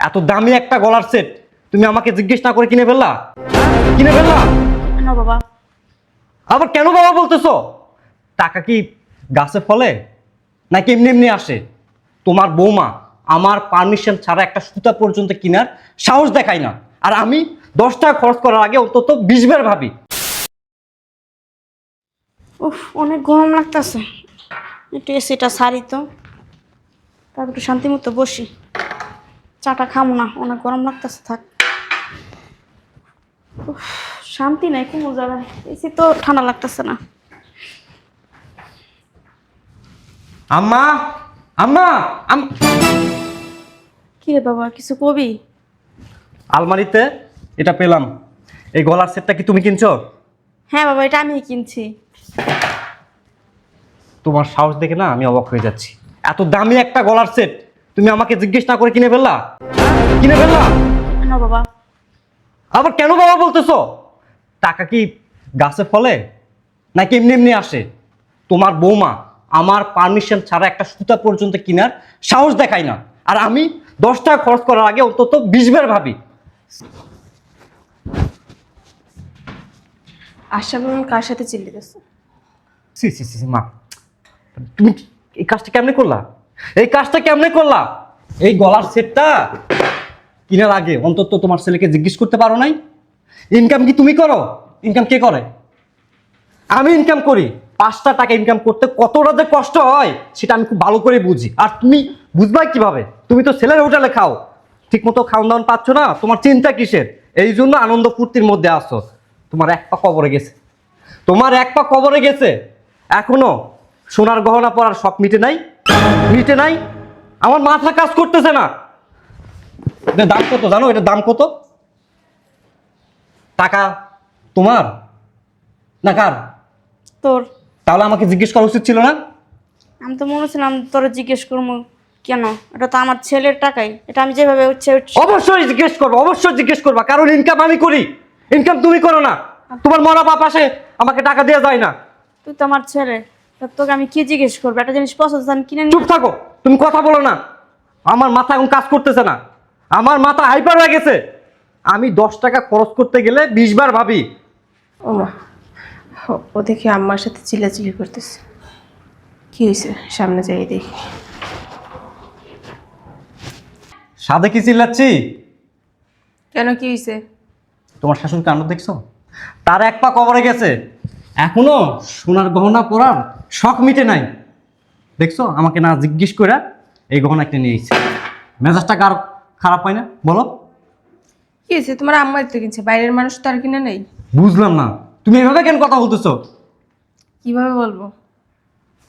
এত দামি একটা গলার সেট তুমি আমাকে জিজ্ঞেস না করে কিনে ফেললা? কিনে ফেললা? না বাবা। আবার কেন বাবা বলতেছো? টাকা কি গাছে ফলে নাকি এমনি এমনি আসে? তোমার বৌমা আমার পারমিশন ছাড়া একটা সুতা পর্যন্ত কেনার সাহস দেখায় না, আর আমি 10 টাকা খরচ করার আগে অন্তত 20 বার ভাবি। উফ, অনেক গরম লাগতেছে। একটু এসিটা সারি তো, তারপর একটু শান্তি মতো বসি। চাটা খামো না, অনেক গরম লাগতেছে। থাক। উফ, শান্তি নাই কোন জায়গায়। এসি তো ঠান্ডা লাগতেছে না। আম্মা, আম্মা, কি রে বাবা, কিছু কবি? আলমারিতে এটা পেলাম। এই গলার সেটটা কি তুমি কিনছো? হ্যাঁ বাবা, এটা আমি কিনছি। তোমার সাহস দেখে না আমি অবাক হয়ে যাচ্ছি। এত দামি একটা গলার সেট তুমি আমাকে জিজ্ঞেস না করে কিনে ফেললা? কিনে ফেললা? না বাবা। আবার কেন বাবা বলতেছো? টাকা কি গাছে ফলে নাকি এমনি এমনি আসে? তোমার বৌমা আমার পারমিশন ছাড়া একটা সুতা পর্যন্ত কেনার সাহস দেখায় না, আর আমি 10 টাকা খরচ করার আগে অন্তত 20 বার ভাবি। আশা বেগম কার সাথে চিল্লিতেছে? সি সি সি মা, তুমি এই কাজটা কেমনে করলা? এই কাজটা কেমনে করলা? এই গলার সেটটা কেনার আগে অন্তত তোমার ছেলেকে জিজ্ঞেস করতে পারো নাই? ইনকাম কি তুমি করো? ইনকাম কে করে? আমি ইনকাম করি। 5টা টাকা ইনকাম করতে কতটা যে কষ্ট হয় সেটা আমি খুব ভালো করে বুঝি। আর তুমি বুঝবা কিভাবে? তুমি তো ছেলের হোটেলে খাও, ঠিক মতো খাওয়ান দাওয়ান পাচ্ছ না, তোমার চিন্তা কিসের? এই জন্য আনন্দ ফুর্তির মধ্যে আসো। তোমার এক পা কবরে গেছে, তোমার এক পা কবরে গেছে। এখনো সোনার গহনা পরার শখ মিটে নাই, মিটে নাই। আমার মাথা কাজ করতেছে না। এটার দাম কত জানো? এটার দাম কত? টাকা তোমার না কার? তোর। তাহলে আমাকে জিজ্ঞেস করা উচিত ছিল না? আমি তো মনে ছিলাম তোর জিজ্ঞেস করবো কেন, এটা তো আমার ছেলের টাকাই। এটা আমি যেভাবে উঠছে অবশ্যই জিজ্ঞেস করবো, অবশ্যই জিজ্ঞেস করবা, কারণ ইনকাম আমি করি, ইনকাম তুমি করো না। তোমার মরা বাপ আসে, আমাকে টাকা দেওয়া যায় না। তুই তো আমার ছেলে, তা তোকে আমি কি জিজ্ঞেস করবো? একটা জিনিস পছন্দ আমি কিনে চুপ নিই। থাকো, তুমি কথা বলো না। আমার মাথা এখন কাজ করতেছে না, আমার মাথা হাইপার হয়ে গেছে। আমি 10 টাকা খরচ করতে গেলে 20 বার ভাবি। ও মা, ও দেখি আম্মার সাথে চিল্লাচিল্লি করতেছে। কি হয়েছে? সামনে যাই দেখি। সাদে কি চিল্লাচ্ছি? কেন, কি হয়েছে? তোমার শাশুড়ি কাণ্ড দেখছো? তার এক পা কবরে গেছে, এখনো সোনার গহনা পরার শখ মিটে নাই। দেখছো, আমাকে না জিজ্ঞেস করে এই গহনা একটা নিয়ে এসেছে। মেজাজটা কার খারাপ হয় না বলো? কি হয়েছে? তোমার আম্মাই তো কিনছে, বাইরের মানুষ তো আর কিনে নেই। বুঝলাম না, তুমি এভাবে কেন কথা বলতেছো? কিভাবে বলবো?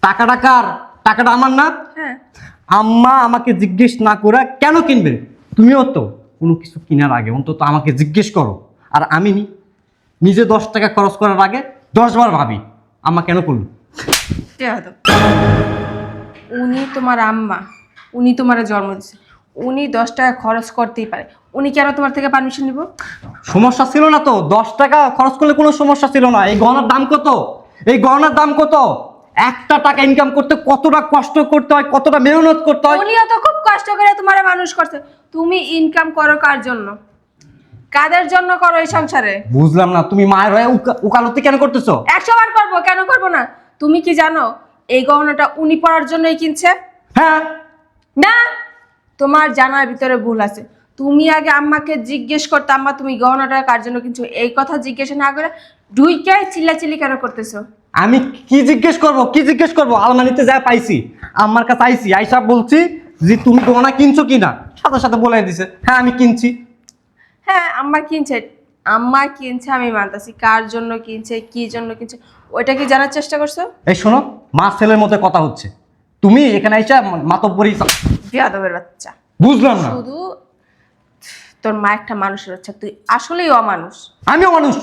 টাকাটা কার? টাকাটা আমার না? হ্যাঁ। আম্মা আমাকে জিজ্ঞেস না করে কেন কিনবে? তুমিও তো কোনো কিছু কেনার আগে অন্তত আমাকে জিজ্ঞেস করো। আর আমি নিজে 10 টাকা খরচ করার আগে 10 বার ভাবি আম্মা কেন করলো। উনি তোমার আম্মা, উনি তোমার জন্ম দিচ্ছে, উনি 10 টাকা খরচ করতেই পারে। উনি কেন তোমার থেকে পারমিশন নিব? সমস্যা ছিল না তো, 10 টাকা খরচ করলে কোনো সমস্যা ছিল না। এই গহনার দাম কত? এই গহনার দাম কত? একটা টাকা ইনকাম করতে কতটা কষ্ট করতে হয়, কতটা মেহনত করতে হয়। উনিও তো খুব কষ্ট করে তোমার মানুষ করছে। তুমি ইনকাম করো কার জন্য? কাদের জন্য করো এই সংসারে? বুঝলাম না, তুমি মায়ের হয়ে উকালতি কেন করতেছো? 100 বার করবো, কেন করবো না? তুমি কি জানো এই গহনাটা উনি পরার জন্যই কিনছে? হ্যাঁ। না, তোমার জানার ভিতরে ভুল আছে। তুমি আগে আম্মাকে জিজ্ঞেস করতে, আম্মা তুমি গহনাটা কার জন্য কিনছো, এই কথা জিজ্ঞেস না করে ঢুইকে চিল্লাচিল্লি কেন করতেছো? আমি কি জিজ্ঞেস করব? কি জিজ্ঞেস করব? আলমারিতে যা পাইছি আম্মার কাছে আইছি, আইসা বলছি যে তুমি গহনা কিনছো কিনা, সাথে সাথে বলে দিছে হ্যাঁ আমি কিনছি। হ্যাঁ, আম্মা কিনছে, আম্মা কিনছে, আমি মানতাছি। কার জন্য কিনছে, কি জন্য কিনছে, ওইটা কি জানার চেষ্টা করছো? এই শোনো, মা ছেলের মধ্যে কথা হচ্ছে, তুমি এখানে আইসা মাতব্বরি। বিয়াদবের বাচ্চা। বুঝলাম না। শুধু তোর মা একটা মানুষের বাচ্চা, তুই আসলেই অমানুষ। আমিও মানুষ।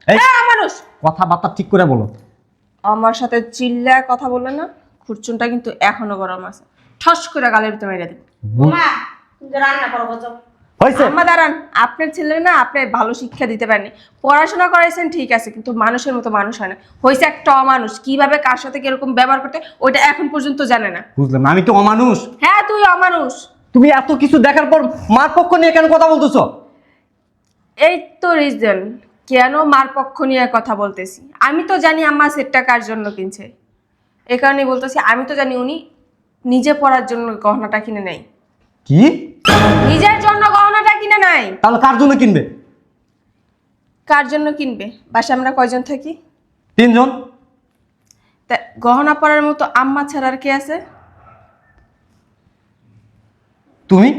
এই হ্যাঁ, অমানুষ। কথাবার্তা ঠিক করে বলো। আমার সাথে চিল্লায় কথা বললে না, খুরচুনটা কিন্তু এখনো গরম আছে। ঠস করে গালের ভিতরে মেরে দেব। মা, তুমি তো রান্না করো বুঝো। হয়েছে? আম্মা দাঁড়ান, আপনার ছেলে না, আপনি ভালো শিক্ষা দিতে পারেননি। পড়াশোনা করাইছেন ঠিক আছে, কিন্তু মানুষের মতো মানুষ হয় না। হয়েছে একটা অমানুষ। কিভাবে কার সাথে কিরকম ব্যবহার করতে ওইটা এখন পর্যন্ত জানে না। বুঝলাম না, আমি তো অমানুষ। হ্যাঁ, তুই অমানুষ। তুমি এত কিছু দেখার পর মার পক্ষ নিয়ে কেন কথা বলতেছো? এই তো রিজন কেন মার পক্ষ নিয়ে কথা বলতেছি। আমি তো জানি আম্মা সেটটা কার জন্য কিনছে, এ কারণেই বলতেছি। আমি তো জানি উনি নিজে পড়ার জন্য গহনাটা কিনে নেয়। কি? নিজের জন্য গহনাটা কিনে নেয়। তাহলে কার জন্য কিনবে? কার জন্য কিনবে? বাসায় আমরা কয়জন থাকি? 3 জন। তা গহনা পরার মতো আম্মা ছাড়া আর কে আছে? তুমি?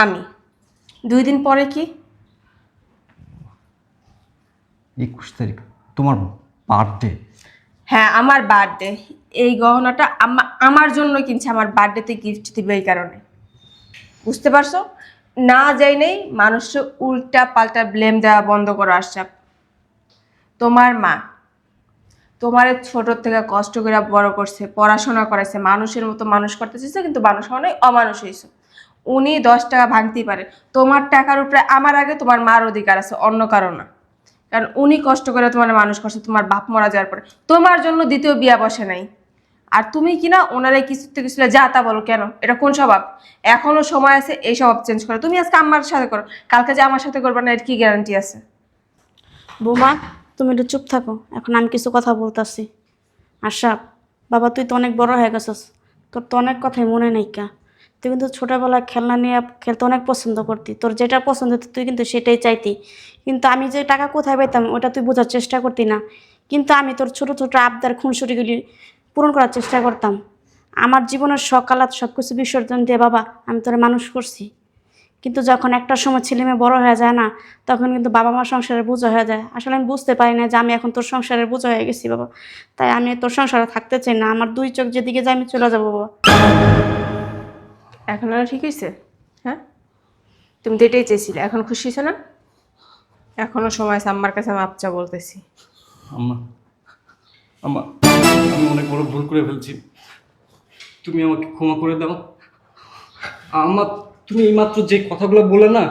আমি। 2 দিন পরে কি? 21 তারিখ তোমার বার্থডে। হ্যাঁ, আমার বার্থডে। এই গহনাটা আম্মা আমার জন্য কিনছে, আমার বার্থডেতে গিফট দিবে এই কারণে। বুঝতে পারছো? না যাই নেই মানুষকে উল্টা পাল্টা ব্লেম দেওয়া বন্ধ করো আশরাফ। তোমার মা তোমার ছোট থেকে কষ্ট করে বড় করছে, পড়াশোনা করাইছে, মানুষের মতো মানুষ করতে চেয়েছে, কিন্তু মানুষ হওয়া অমানুষ হয়েছে। উনি 10 টাকা ভাঙতেই পারে, তোমার টাকার উপরে আমার আগে তোমার মার অধিকার আছে, অন্য কারণ না। কারণ উনি কষ্ট করে তোমার মানুষ করছে, তোমার বাপ মারা যাওয়ার পরে তোমার জন্য দ্বিতীয় বিয়া বসে নাই। আর তুমি কিনা ওনারাই কিছুতে কিছু যা তা বলো কেন? এটা কোন স্বভাব? এখনো সময় আছে এই স্বভাব চেঞ্জ করো। তুমি আজকে আমার সাথে করো, কালকে যে আমার সাথে করবে না এর কি গ্যারান্টি আছে? বৌমা, তুমি একটু চুপ থাকো, এখন আমি কিছু কথা বলতাছি। আশরাফ, বাবা তুই তো অনেক বড় হয়ে গেছিস, তোর তো অনেক কথাই মনে নেই কা। তুই কিন্তু ছোটোবেলায় খেলনা নিয়ে খেলতে অনেক পছন্দ করতি, তোর যেটা পছন্দ হতো তুই কিন্তু সেটাই চাইতি। কিন্তু আমি যে টাকা কোথায় পাইতাম ওটা তুই বোঝার চেষ্টা করতি না। কিন্তু আমি তোর ছোটো ছোটো আবদার খুনসুটিগুলি পূরণ করার চেষ্টা করতাম। আমার জীবনের সকালাত সব কিছু বিসর্জন দিয়ে বাবা আমি তোরে মানুষ করছি। কিন্তু যখন একটা সময় ছেলে মেয়ে বড় হয়ে যায় না, তখন কিন্তু বাবা মা সংসারের বোঝা হয়ে যায়। আসলে আমি বুঝতে পারি না যে আমি এখন তোর সংসারের বোঝা হয়ে গেছি বাবা। তাই আমি তোর সংসারে থাকতে চাই না, আমার 2 চোখ যেদিকে যায় আমি চলে যাবো বাবা। এখন আর ঠিক হয়েছে? হ্যাঁ, তুমি তো এটাই চেয়েছিলে, এখন খুশি হয়েছে না? এখনো সময় আছে, আম্মার কাছে মাপ চা বলতেছি। আম্মা, আম্মা, আমি অনেক বড় ভুল করে ফেলছি, তুমি আমাকে ক্ষমা করে দাও। আম্মা, তুমি এইমাত্র যে কথাগুলো বলে না,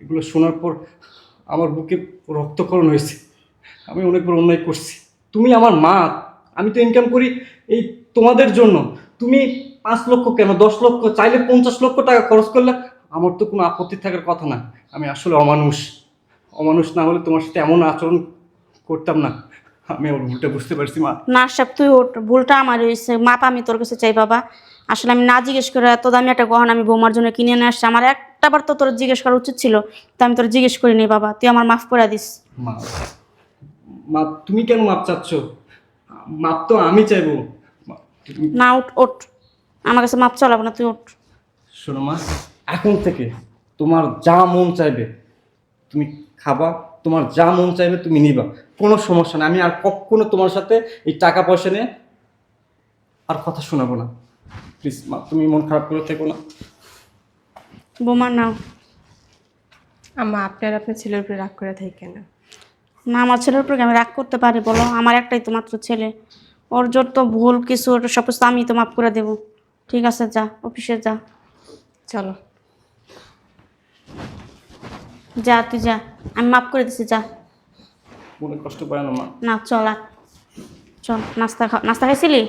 এগুলো শোনার পর আমার বুকে রক্তক্ষরণ হয়েছে। আমি অনেক বড় অন্যায় করছি। তুমি আমার মা, আমি তো ইনকাম করি এই তোমাদের জন্য। তুমি 5 লক্ষ কেন 10 লক্ষ চাইলে 50 লক্ষ টাকা খরচ করলে আমার তো কোনো আপত্তি থাকার কথা না। আমি আসলে অমানুষ। অমানুষ না হলে তোমার সাথে এমন আচরণ করতাম না। আমি আমার ভুলটা বুঝতে পারছি মা। না সব তুই ওঠ, ভুলটা আমার হয়েছে, মাপ আমি তোর কাছে চাই বাবা। আসলে আমি না জিজ্ঞেস করে এত দামি একটা গহনা আমি বৌমার জন্য কিনে নিয়ে আসছি, আমার একটাবার তো তোর জিজ্ঞেস করা উচিত ছিল, তো আমি তোর জিজ্ঞেস করিনি বাবা, তুই আমার মাফ করে দিস। মা, মা তুমি কেন মাপ চাচ্ছ? মাপ তো আমি চাইবো। মা, না উঠ ওঠ, আমার কাছে মাপ চালাবো না, তুই ওঠ। শোনো মা, এখন থেকে তোমার যা মন চাইবে তুমি খাবা, তোমার যা মন চাইবে তুমি নিবা, কোনো সমস্যা নেই। আমি আর কখনো তোমার সাথে এই টাকা পয়সা নিয়ে আর কথা শোনাবো না। প্লিজ মা, তুমি মন খারাপ করে থেকো না। বৌমা নাও। আম্মা আপনার ছেলের উপরে রাগ করে থাকি কেন? না আমার ছেলের উপরে কি আমি রাগ করতে পারি বলো? আমার একটাই তো মাত্র ছেলে, ওর যত ভুল কিছু ওটা সব কিছু আমি তো মাফ করে দেবো। ঠিক আছে যা, অফিসে যা। চলো। যা তুই যা, আমি মাফ করে দিছি, যা। মনে কষ্ট পায় না মা। না চল আর, চল নাস্তা খা, নাস্তা খাইছিলি?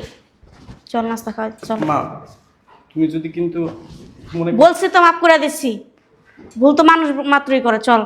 চল নাস্তা খাওয়া, চল। মা তুমি যদি কিন্তু মনে বলছি তো মাফ করে দিচ্ছি, ভুল তো মানুষ মাত্রই করে, চল।